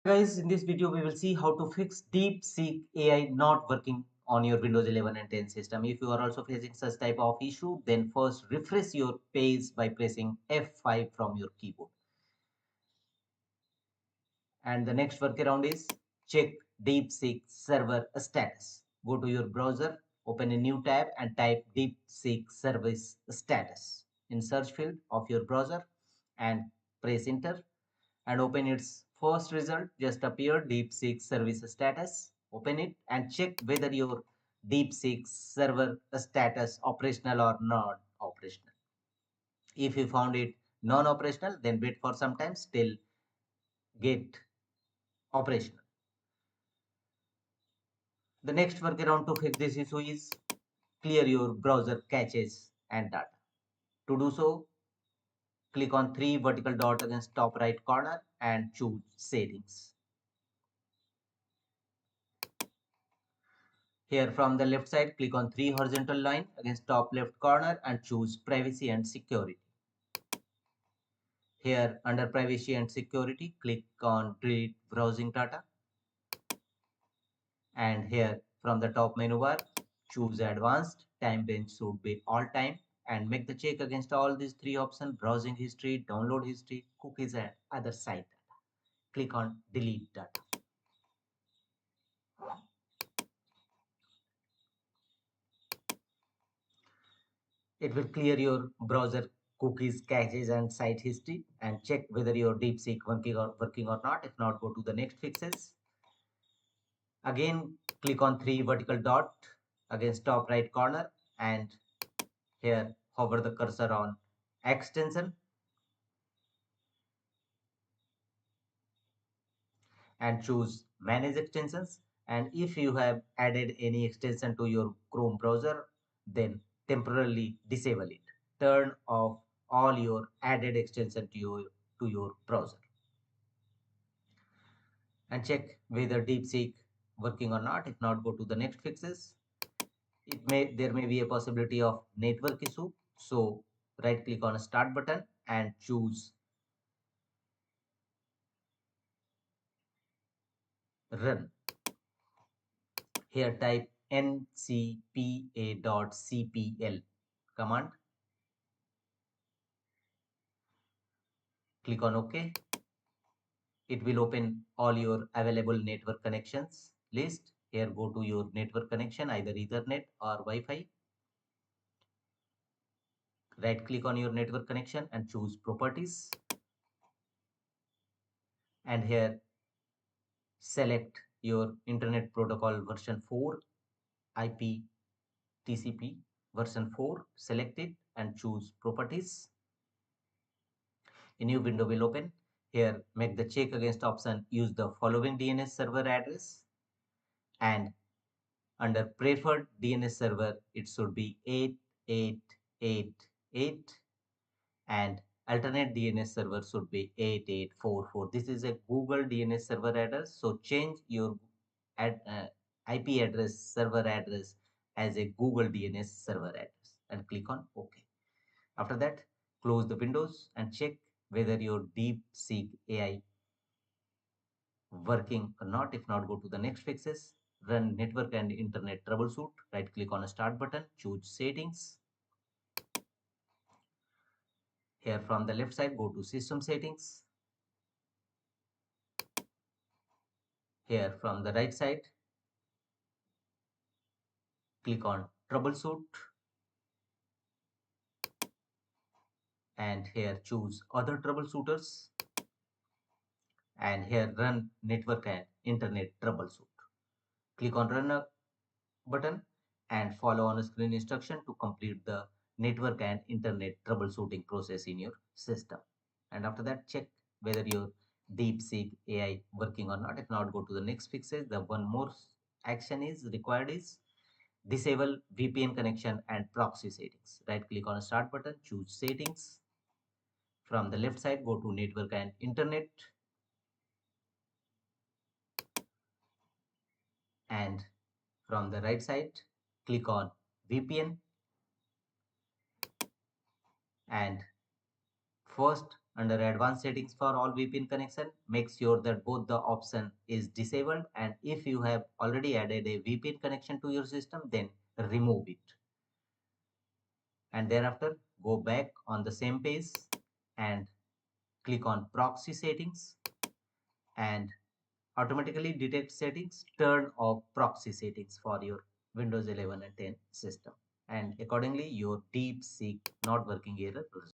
Guys, in this video, we will see how to fix DeepSeek AI not working on your Windows 11 and 10 system. If you are also facing such type of issue, then first refresh your page by pressing F5 from your keyboard. And the next workaround is check DeepSeek server status. Go to your browser, open a new tab and type DeepSeek service status in search field of your browser and press enter and open its first result just appeared DeepSeek service status. Open it and check whether your DeepSeek server status operational or not operational. If you found it non-operational, then wait for some time till get operational. The next workaround to fix this issue is clear your browser caches and data. To do so, click on three vertical dots against top right corner and choose settings. Here from the left side, click on three horizontal line against top left corner and choose privacy and security. Here under privacy and security, click on delete browsing data. And here from the top menu bar, choose advanced. Time range should be all time and make the check against all these three options: browsing history, download history, cookies and other site data. Click on delete data. It will clear your browser cookies, caches, and site history and check whether your DeepSeek working or not. If not, go to the next fixes. Again, click on three vertical dot against top right corner and here hover the cursor on extension and choose manage extensions. And if you have added any extension to your Chrome browser, then temporarily disable it. Turn off all your added extension to your browser and check whether DeepSeek working or not. If not, go to the next fixes. There may be a possibility of network issue. So right click on start button and choose run. Here type ncpa.cpl command. Click on OK. It will open all your available network connections list. Here go to your network connection, either Ethernet or Wi-Fi. Right click on your network connection and choose properties. And here select your internet protocol version 4, IP TCP version 4. Select it and choose properties. A new window will open. Here make the check against option, use the following DNS server address, and under preferred DNS server it should be 8888 and alternate DNS server should be 8844. This is a Google DNS server address, so change your IP address server address as a Google DNS server address and click on OK. After that, close the windows and check whether your DeepSeek AI working or not. If not, go to the next fixes. Run network and internet troubleshoot. Right click on a start button, choose settings. Here from the left side, go to system settings. Here from the right side, click on troubleshoot and here choose other troubleshooters and here run network and internet troubleshoot. Click on run button and follow on screen instruction to complete the network and internet troubleshooting process in your system. And after that, check whether your DeepSeek AI working or not. If not, go to the next fixes. The one more action is required is disable VPN connection and proxy settings. Right click on start button, choose settings. From the left side, go to network and internet and from the right side, click on VPN and first Under advanced settings for all VPN connection, make sure that both the option is disabled, and if you have already added a VPN connection to your system, then remove it. And thereafter go back on the same page and click on proxy settings, and automatically detect settings, turn off proxy settings for your Windows 11 and 10 system, and accordingly your deep seek not working error